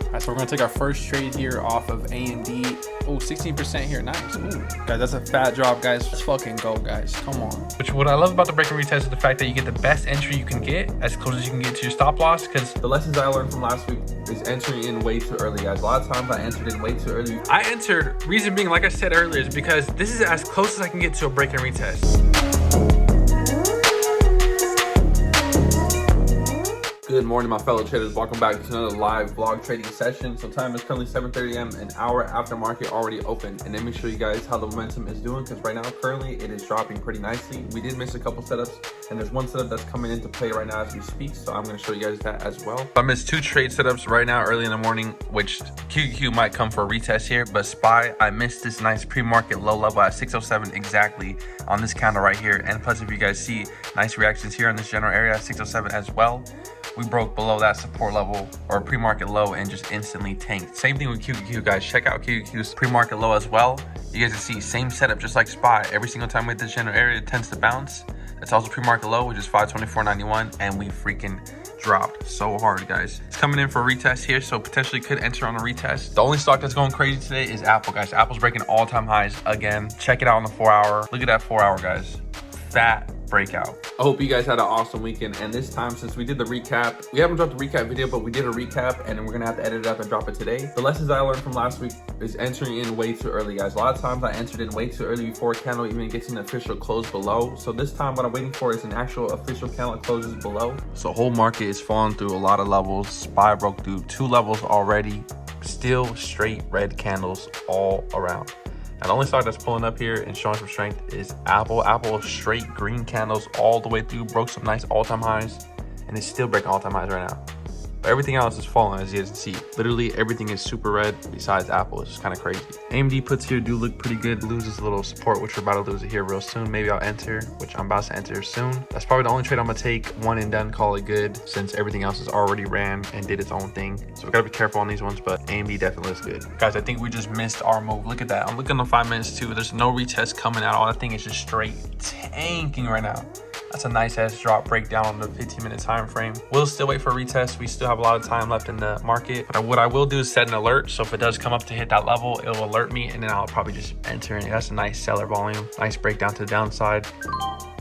All right, so we're gonna take our first trade here off of AMD. Oh, 16% here, nice. Ooh, guys, that's a fat drop, guys. Let's fucking go, guys. Come on. Which what I love about the break and retest is the fact that you get the best entry you can get, as close as you can get to your stop loss. Because the lessons I learned from last week is entering in way too early, guys. A lot of times I entered in way too early. I entered, reason being, like I said earlier, is because this is as close as I can get to a break and retest. Good morning, my fellow traders. Welcome back to another live vlog trading session. So time is currently 7:30 a.m. an hour after market already open. And let me show you guys how the momentum is doing, because right now currently it is dropping pretty nicely. We did miss a couple setups, and there's one setup that's coming into play right now as we speak. So I'm going to show you guys that as well. I missed two trade setups right now early in the morning, which QQQ might come for a retest here. But SPY, I missed this nice pre-market low level at 607 exactly on this candle right here. And plus, if you guys see nice reactions here in this general area at 607 as well. We broke below that support level or pre-market low and just instantly tanked. Same thing with QQQ, guys. Check out QQQ's pre-market low as well. You guys can see same setup, just like SPY. Every single time we hit this general area, it tends to bounce. That's also pre-market low, which is 524.91, and we freaking dropped so hard, guys. It's coming in for a retest here, so potentially could enter on a retest. The only stock that's going crazy today is Apple, guys. Apple's breaking all-time highs again. Check it out on the 4 hour. Look at that 4 hour, guys. Fat breakout. I hope you guys had an awesome weekend. And this time, since we did the recap, we haven't dropped the recap video, but we did a recap, and we're gonna have to edit it up and drop it today. The lessons I learned from last week is entering in way too early, guys. A lot of times I entered in way too early before a candle even gets an official close below. So this time what I'm waiting for is an actual official candle closes below. So whole market is falling through a lot of levels. SPY broke through 2 levels already. Still straight red candles all around. Now, the only stock that's pulling up here and showing some strength is Apple. Apple straight green candles all the way through, broke some nice all-time highs, and it's still breaking all-time highs right now. But everything else is falling, as you guys can see. Literally everything is super red besides Apple. It's just kind of crazy. AMD puts here do look pretty good. Loses a little support, which we're about to lose it here real soon. Maybe I'll enter, which I'm about to enter soon. That's probably the only trade I'm gonna take. One and done, call it good, since everything else has already ran and did its own thing. So we gotta be careful on these ones, but AMD definitely looks good. Guys, I think we just missed our move. Look at that. I'm looking on 5 minutes too. There's no retest coming out. All that thing is just straight tanking right now. That's a nice ass drop breakdown on the 15-minute time frame. We'll still wait for a retest. We still have a lot of time left in the market. But what I will do is set an alert. So if it does come up to hit that level, it'll alert me, and then I'll probably just enter in. That's a nice seller volume. Nice breakdown to the downside. All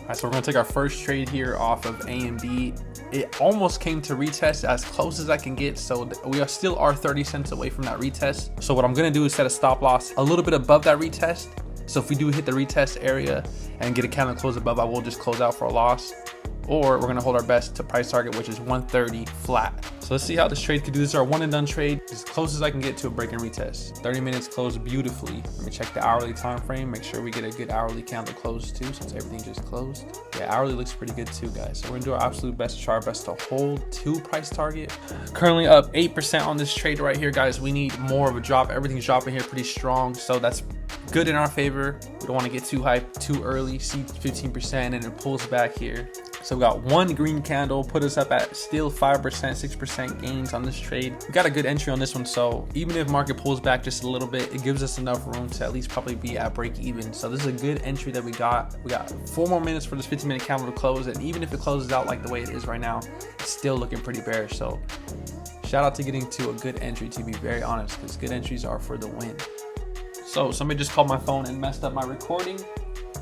right, so we're gonna take our first trade here off of AMD. It almost came to retest, as close as I can get. So we are still 30 cents away from that retest. So what I'm gonna do is set a stop loss a little bit above that retest. So if we do hit the retest area and get a candle close above, I will just close out for a loss. Or we're gonna hold our best to price target, which is 130 flat. So let's see how this trade could do. This is our one and done trade, as close as I can get to a break and retest. 30 minutes closed beautifully. Let me check the hourly time frame, make sure we get a good hourly candle close too, since everything just closed. Yeah, hourly looks pretty good too, guys. So we're gonna do our absolute best to try our best to hold to price target. Currently up 8% on this trade right here, guys. We need more of a drop. Everything's dropping here pretty strong, so that's good in our favor. We don't want to get too hyped too early, see 15%, and it pulls back here. So we got one green candle, put us up at still 5%, 6% gains on this trade. We got a good entry on this one, so even if market pulls back just a little bit, it gives us enough room to at least probably be at break even. So this is a good entry that we got. We got 4 more minutes for this 15-minute candle to close, and even if it closes out like the way it is right now, it's still looking pretty bearish. So shout out to getting to a good entry, to be very honest, because good entries are for the win. So somebody just called my phone and messed up my recording.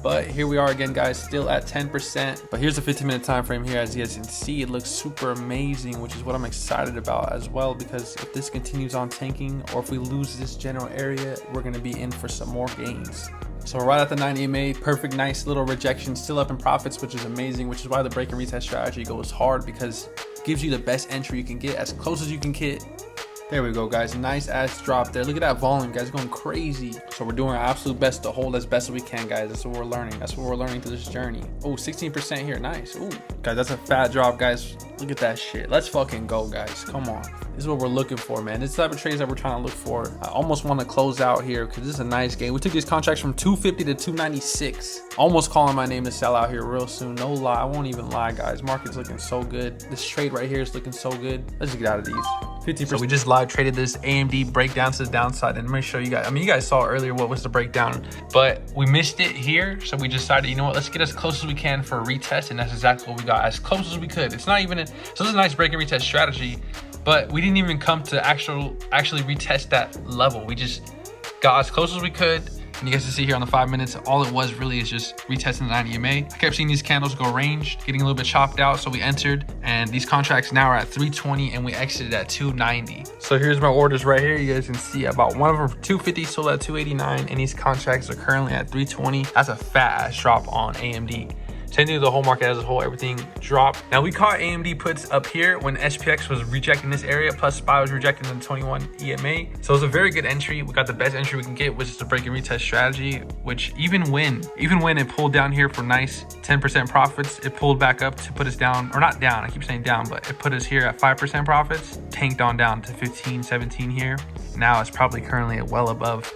But here we are again, guys, still at 10%. But here's the 15-minute time frame here. As you guys can see, it looks super amazing, which is what I'm excited about as well, because if this continues on tanking, or if we lose this general area, we're going to be in for some more gains. So right at the 9 EMA, perfect, nice little rejection, still up in profits, which is amazing, which is why the break and retest strategy goes hard, because it gives you the best entry you can get, as close as you can get. There we go, guys. Nice ass drop there. Look at that volume, guys, going crazy. So we're doing our absolute best to hold as best as we can, guys. That's what we're learning. That's what we're learning through this journey. Oh, 16% here. Nice. Ooh, guys, that's a fat drop, guys. Look at that shit. Let's fucking go, guys. Come on. This is what we're looking for, man. This type of trades that we're trying to look for. I almost want to close out here because this is a nice game. We took these contracts from 250 to 296. Almost calling my name to sell out here real soon. No lie. I won't even lie, guys. Market's looking so good. This trade right here is looking so good. Let's just get out of these. 50%. So we just live traded this AMD breakdown to the downside, and let me show you guys. I mean, you guys saw earlier what was the breakdown, but we missed it here. So we decided, you know what, let's get as close as we can for a retest, and that's exactly what we got, as close as we could. It's not even so this is a nice break and retest strategy, but we didn't even come to actually retest that level. We just got as close as we could. And you guys can see here on the 5 minutes, all it was really is just retesting the 90 EMA. I kept seeing these candles go range, getting a little bit chopped out. So we entered, and these contracts now are at 320 and we exited at 290. So here's my orders right here. You guys can see about one of them 250 sold at 289, and these contracts are currently at 320. That's a fat ass drop on AMD. Same thing with the whole market as a whole, everything dropped. Now we caught AMD puts up here when SPX was rejecting this area, plus SPY was rejecting the 21 EMA. So it was a very good entry. We got the best entry we can get, which is the break and retest strategy, which even when it pulled down here for nice 10% profits, it pulled back up to put us down, or not down, I keep saying down, but it put us here at 5% profits, tanked on down to 15, 17 here. Now it's probably currently at well above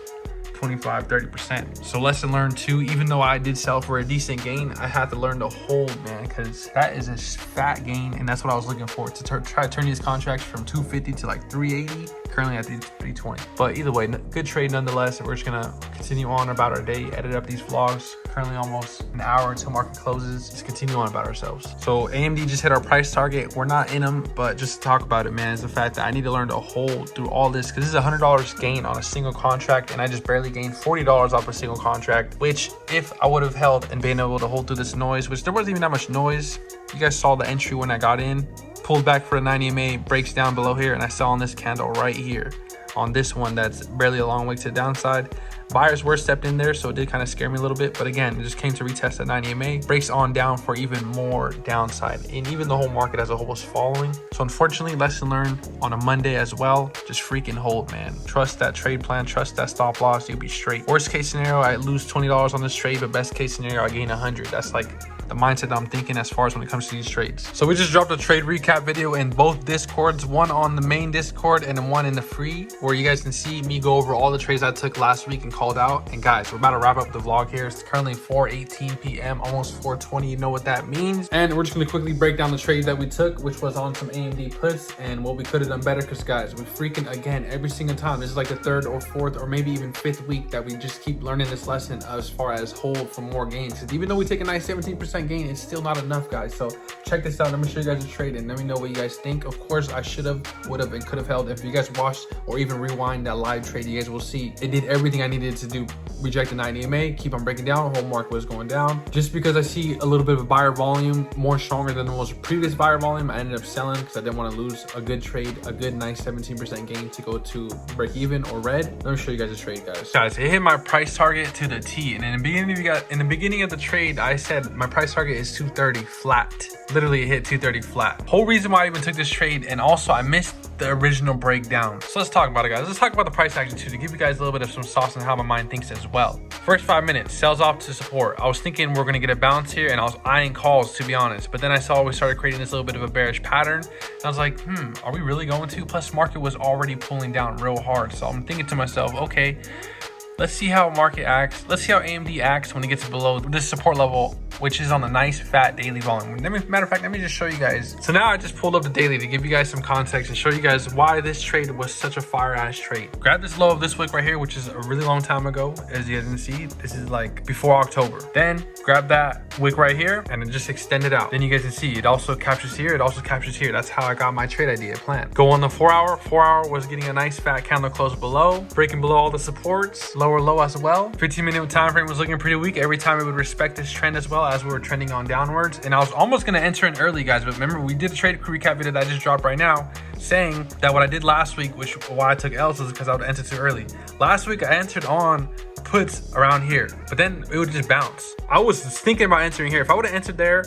25-30%. So lesson learned too, even though I did sell for a decent gain, I had to learn to hold, man, because that is a fat gain, and that's what I was looking for, to try to turn these contracts from 250 to like 380, currently at 320. But either way, good trade nonetheless. We're just gonna continue on about our day, edit up these vlogs, currently almost an hour until market closes. Just continue on about ourselves. So AMD just hit our price target. We're not in them, but just to talk about it, man, is the fact that I need to learn to hold through all this, because this is $100 gain on a single contract, and I just barely gained $40 off a single contract, which if I would have held and been able to hold through this noise, which there wasn't even that much noise. You guys saw the entry when I got in, pulled back for a 90 EMA, breaks down below here, and I sell on this candle right here on this one that's barely a long way to the downside. Buyers were stepped in there, so it did kind of scare me a little bit, but again, it just came to retest at 90 EMA, breaks on down for even more downside, and even the whole market as a whole was following. So unfortunately, lesson learned on a Monday as well, just freaking hold, man. Trust that trade plan, trust that stop loss, you'll be straight. Worst case scenario, I lose $20 on this trade, but best case scenario, I gain 100. That's like the mindset that I'm thinking as far as when it comes to these trades. So we just dropped a trade recap video in both Discords, one on the main Discord and then one in the free, where you guys can see me go over all the trades I took last week and called out. And guys, we're about to wrap up the vlog here. It's currently 4:18 p.m., almost 4:20. You know what that means. And we're just gonna quickly break down the trade that we took, which was on some AMD puts and what we could have done better, because guys, we freaking, again, every single time, this is like the third or fourth or maybe even fifth week that we just keep learning this lesson as far as hold for more gains. Because even though we take a nice 17% gain, it's still not enough, guys. So check this out. Let me show you guys a trade and let me know what you guys think. Of course, I should have, would have, and could have held. If you guys watched or even rewind that live trade, you guys will see it did everything I needed to do. Reject the 90 EMA, keep on breaking down, whole market was going down. Just because I see a little bit of a buyer volume more stronger than the most previous buyer volume, I ended up selling because I didn't want to lose a good trade, a good nice 17% gain to go to break even or red. Let me show you guys a trade, guys. Guys, it hit my price target to the T, and in the beginning of the trade, I said my price target is 230 flat. Literally, it hit 230 flat. Whole reason why I even took this trade, and also I missed the original breakdown. So let's talk about it, guys. Let's talk about the price action too, to give you guys a little bit of some sauce on how my mind thinks as well. First 5 minutes, sells off to support. I was thinking we're gonna get a bounce here, and I was eyeing calls, to be honest. But then I saw we started creating this little bit of a bearish pattern, and I was like, are we really going to? Plus, market was already pulling down real hard. So I'm thinking to myself, okay, let's see how market acts. Let's see how AMD acts when it gets below this support level, which is on the nice fat daily volume. Matter of fact, let me just show you guys. So now I just pulled up the daily to give you guys some context and show you guys why this trade was such a fire ass trade. Grab this low of this wick right here, which is a really long time ago. As you guys can see, this is like before October. Then grab that wick right here and then just extend it out. Then you guys can see it also captures here, it also captures here. That's how I got my trade idea plan. Go on the 4 hour. 4 hour was getting a nice fat candle close below, breaking below all the supports, lower low as well. 15-minute time frame was looking pretty weak. Every time it would respect this trend as well as we were trending on downwards. And I was almost going to enter in early, guys, but remember, we did a trade recap video that I just dropped right now saying that what I did last week, which why I took L's, is because I would enter too early. Last week I entered on puts around here, but then it would just bounce. I was thinking about entering here. If I would have entered there,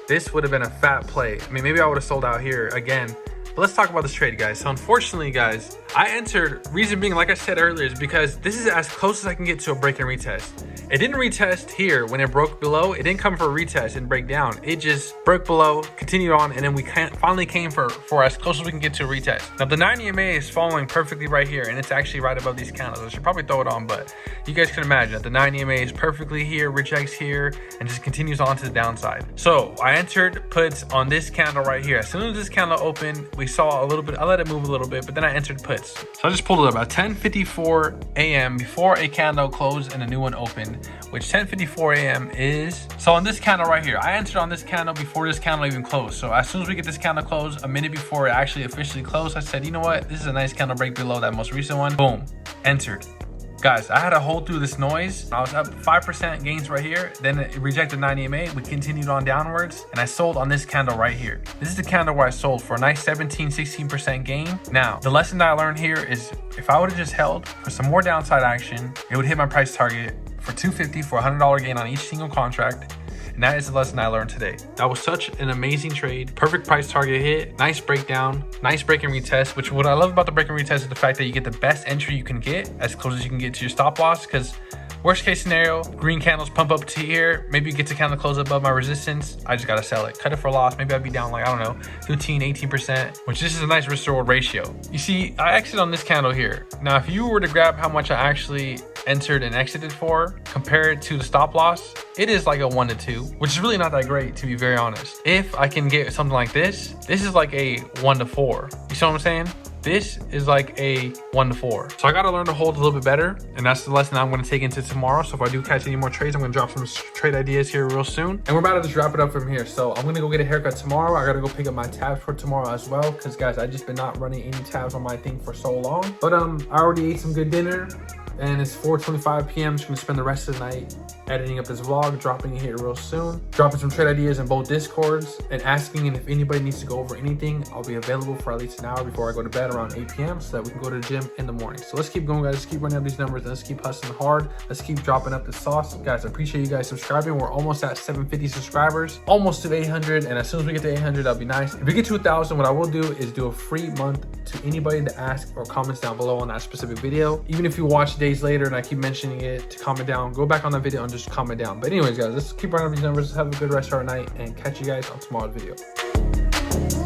this would have been a fat play. I mean, maybe I would have sold out here again. But let's talk about this trade, guys. So unfortunately, guys, I entered, reason being, like I said earlier, is because this is as close as I can get to a break and retest. It didn't retest here when it broke below. It didn't come for a retest and break down. It just broke below, continued on, and then we finally came for as close as we can get to a retest. Now the 90 EMA is following perfectly right here, and it's actually right above these candles. I should probably throw it on, but you guys can imagine that the 90 EMA is perfectly here, rejects here, and just continues on to the downside. So I entered puts on this candle right here. As soon as this candle opened, we saw a little bit, I let it move a little bit, but then I entered puts. So I just pulled it up at 10:54 a.m. before a candle closed and a new one opened. again, which 10:54 a.m. is. So on this candle right here, I entered on this candle before this candle even closed. So as soon as we get this candle closed, a minute before it actually officially closed, I said, you know what, this is a nice candle break below that most recent one. Boom, entered. Guys, I had to hold through this noise. I was up 5% gains right here. Then it rejected 90 EMA. We continued on downwards and I sold on this candle right here. This is the candle where I sold for a nice 16% gain. Now, the lesson that I learned here is if I would have just held for some more downside action, it would hit my price target for $250 for a $100 gain on each single contract. And that is the lesson I learned today. That was such an amazing trade. Perfect price target hit, nice breakdown, nice break and retest, which what I love about the break and retest is the fact that you get the best entry you can get as close as you can get to your stop loss. Because worst case scenario, green candles pump up to here. Maybe you get to candle close above my resistance. I just got to sell it. Cut it for a loss. Maybe I'd be down like, I don't know, 15, 18%, which this is a nice risk reward ratio. You see, I exited on this candle here. Now, if you were to grab how much I actually entered and exited for, compare it to the stop loss, it is like a 1 to 2, which is really not that great, to be very honest. If I can get something like this is like a 1 to 4. You see what I'm saying? This is like a 1 to 4. So I got to learn to hold a little bit better. And that's the lesson I'm going to take into tomorrow. So if I do catch any more trades, I'm going to drop some trade ideas here real soon. And we're about to just wrap it up from here. So I'm going to go get a haircut tomorrow. I got to go pick up my tabs for tomorrow as well. Because guys, I just been not running any tabs on my thing for so long. But I already ate some good dinner. And it's 4:25 p.m. I'm just gonna spend the rest of the night editing up this vlog, dropping it here real soon, dropping some trade ideas in both discords, and asking if anybody needs to go over anything. I'll be available for at least an hour before I go to bed around 8 p.m. so that we can go to the gym in the morning. So let's keep going, guys. Let's keep running up these numbers and let's keep hustling hard. Let's keep dropping up the sauce. Guys, I appreciate you guys subscribing. We're almost at 750 subscribers, almost to 800. And as soon as we get to 800, that'll be nice. If we get to 1,000, what I will do is do a free month to anybody to ask or comments down below on that specific video. Even if you watch days later and I keep mentioning it, to comment down, go back on that video and just comment down. But anyways, guys, let's keep running up these numbers. Have a good rest of our night and catch you guys on tomorrow's video.